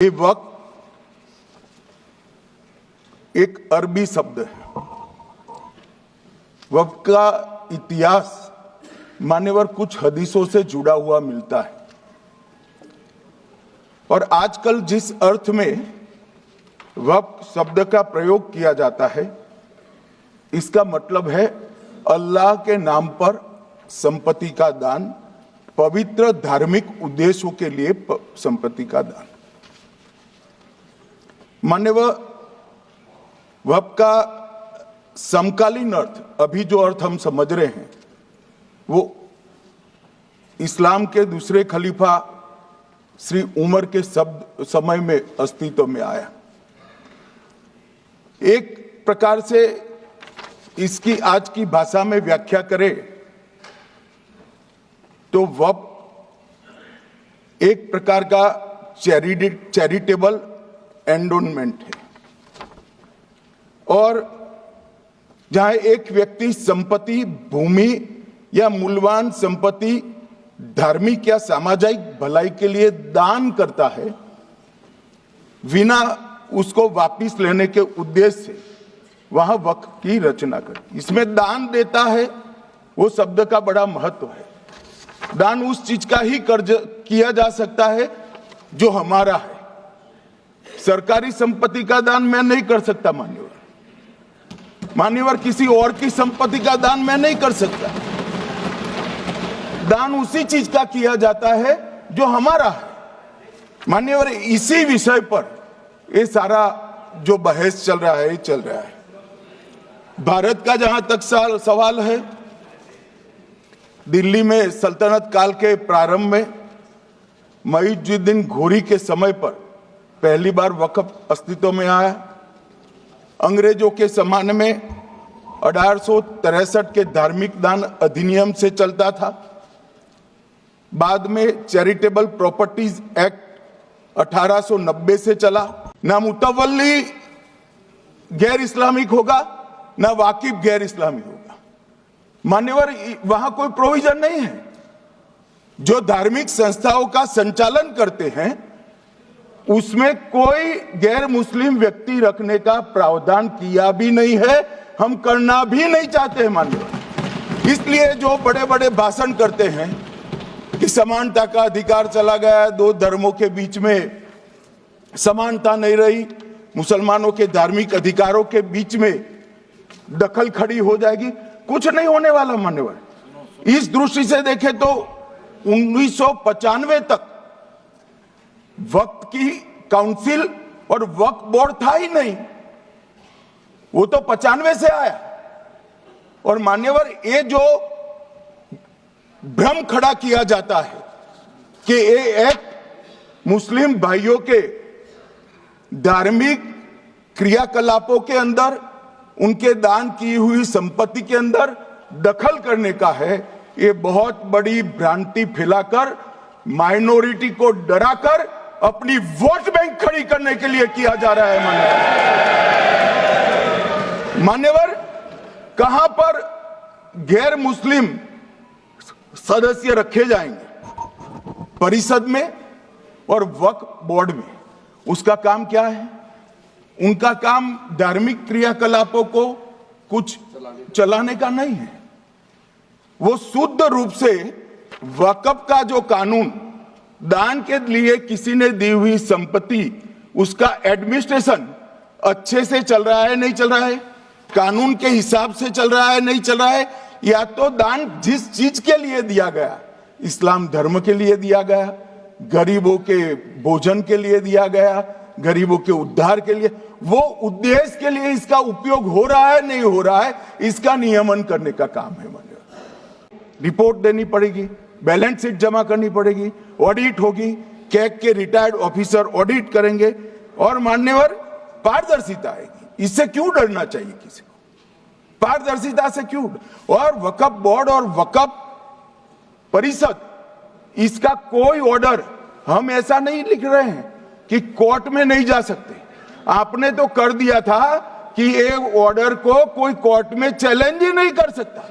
ये वक्फ एक अरबी शब्द है। वक्फ का इतिहास मान्यवर कुछ हदीसों से जुड़ा हुआ मिलता है और आजकल जिस अर्थ में वक्फ शब्द का प्रयोग किया जाता है, इसका मतलब है अल्लाह के नाम पर संपत्ति का दान, पवित्र धार्मिक उद्देश्यों के लिए संपत्ति का दान। मान्यवर वक्फ का समकालीन अर्थ, अभी जो अर्थ हम समझ रहे हैं, वो इस्लाम के दूसरे खलीफा श्री उमर के समय में अस्तित्व में आया। एक प्रकार से इसकी आज की भाषा में व्याख्या करें तो वक्फ एक प्रकार का चैरिटेबल एंडोनमेंट है और जहां एक व्यक्ति संपत्ति, भूमि या मूल्यवान संपत्ति धार्मिक या सामाजिक भलाई के लिए दान करता है, बिना उसको वापस लेने के उद्देश्य से वहां वक्फ की रचना कर। इसमें दान देता है, वो शब्द का बड़ा महत्व है। दान उस चीज का ही कर्ज किया जा सकता है जो हमारा है। सरकारी संपत्ति का दान मैं नहीं कर सकता। मान्यवर किसी और की संपत्ति का दान मैं नहीं कर सकता। दान उसी चीज का किया जाता है जो हमारा है। मान्यवर इसी विषय पर ये सारा जो बहस चल रहा है, चल रहा है। भारत का जहां तक सवाल है, दिल्ली में सल्तनत काल के प्रारंभ में मुइज़ुद्दीन घोरी के समय पर पहली बार वक्फ अस्तित्व में आया। अंग्रेजों के जमाने में 1863 के धार्मिक दान अधिनियम से चलता था। बाद में चैरिटेबल प्रॉपर्टीज एक्ट 1890 से चला। ना मुतवल्ली गैर इस्लामिक होगा, ना वाकिफ गैर इस्लामी होगा। मान्यवर वहां कोई प्रोविजन नहीं है। जो धार्मिक संस्थाओं का संचालन करते हैं उसमें कोई गैर मुस्लिम व्यक्ति रखने का प्रावधान किया भी नहीं है, हम करना भी नहीं चाहते हैं। मान्यवर इसलिए जो बड़े बड़े भाषण करते हैं कि समानता का अधिकार चला गया, दो धर्मों के बीच में समानता नहीं रही, मुसलमानों के धार्मिक अधिकारों के बीच में दखल खड़ी हो जाएगी, कुछ नहीं होने वाला। मान्यवर इस दृष्टि से देखें तो 1995 तक वक्फ की काउंसिल और वक्फ बोर्ड था ही नहीं, वो तो 95 से आया। और मान्यवर ये जो भ्रम खड़ा किया जाता है कि ये एक्ट मुस्लिम भाइयों के धार्मिक क्रियाकलापों के अंदर, उनके दान की हुई संपत्ति के अंदर दखल करने का है, ये बहुत बड़ी भ्रांति फैलाकर माइनॉरिटी को डराकर अपनी वोट बैंक खड़ी करने के लिए किया जा रहा है। मान्यवर कहां पर गैर मुस्लिम सदस्य रखे जाएंगे? परिषद में और वक्फ बोर्ड में। उसका काम क्या है? उनका काम धार्मिक क्रियाकलापों को कुछ चलाने का नहीं है। वो शुद्ध रूप से वक्फ का जो कानून, दान के लिए किसी ने दी हुई संपत्ति, उसका एडमिनिस्ट्रेशन अच्छे से चल रहा है, नहीं चल रहा है, कानून के हिसाब से चल रहा है, नहीं चल रहा है, या तो दान जिस चीज के लिए दिया गया, इस्लाम धर्म के लिए दिया गया, गरीबों के भोजन के लिए दिया गया, गरीबों के उद्धार के लिए, वो उद्देश्य के लिए इसका उपयोग हो रहा है, नहीं हो रहा है, इसका नियमन करने का काम है। रिपोर्ट देनी पड़ेगी, बैलेंस शीट जमा करनी पड़ेगी, ऑडिट होगी, कैग के रिटायर्ड ऑफिसर ऑडिट करेंगे और मान्यवर पारदर्शिता आएगी। इससे क्यों डरना चाहिए किसी को? पारदर्शिता से क्यों? और वक्फ बोर्ड और वक्फ परिषद, इसका कोई ऑर्डर, हम ऐसा नहीं लिख रहे हैं कि कोर्ट में नहीं जा सकते। आपने तो कर दिया था कि ये ऑर्डर को कोई कोर्ट में चैलेंज ही नहीं कर सकता।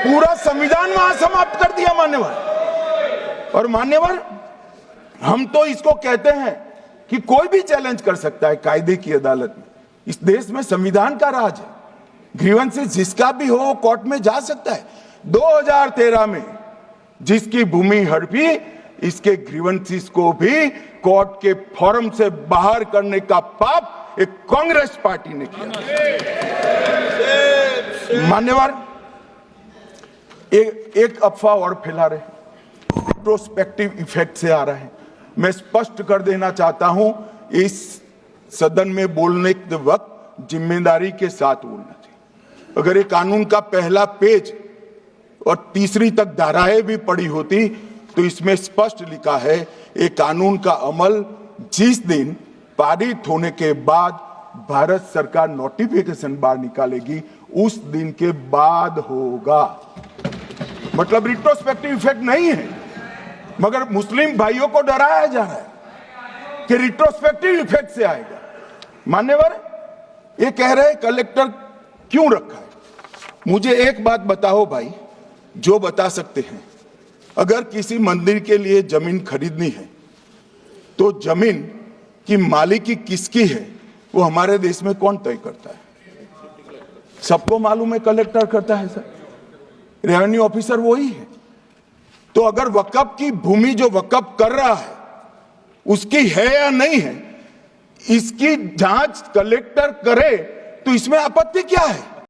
पूरा संविधान वहां समाप्त कर दिया मान्यवर। और मान्यवर हम तो इसको कहते हैं कि कोई भी चैलेंज कर सकता है कायदे की अदालत में। इस देश में संविधान का राज है, ग्रीवेंसेस जिसका भी हो कोर्ट में जा सकता है। 2013 में जिसकी भूमि हड़पी, इसके ग्रीवेंसेस को भी कोर्ट के फोरम से बाहर करने का पाप एक कांग्रेस पार्टी ने किया। मान्यवर, एक अफवाह और फैला रहे, रिट्रोस्पेक्टिव इफेक्ट से आ रहा है। मैं स्पष्ट कर देना चाहता हूं, इस सदन में बोलने के वक्त जिम्मेदारी के साथ बोलना चाहिए। अगर ये कानून का पहला पेज और तीसरी तक धाराएं भी पड़ी होती तो इसमें स्पष्ट लिखा है, ये कानून का अमल जिस दिन पारित होने के बाद भारत सरकार नोटिफिकेशन बाहर निकालेगी उस दिन के बाद होगा। मतलब रिट्रोस्पेक्टिव इफेक्ट नहीं है, मगर मुस्लिम भाइयों को डराया जा रहा है कि रिट्रोस्पेक्टिव इफेक्ट से आएगा। मान्यवर, ये कह रहे कलेक्टर क्यों रखा है। मुझे एक बात बताओ भाई, जो बता सकते हैं, अगर किसी मंदिर के लिए जमीन खरीदनी है तो जमीन की मालिकी किसकी है वो हमारे देश में कौन तय करता है? सबको मालूम है, कलेक्टर करता है सर, रेवेन्यू ऑफिसर वही है। तो अगर वक्फ की भूमि जो वक्फ कर रहा है उसकी है या नहीं है, इसकी जांच कलेक्टर करे तो इसमें आपत्ति क्या है?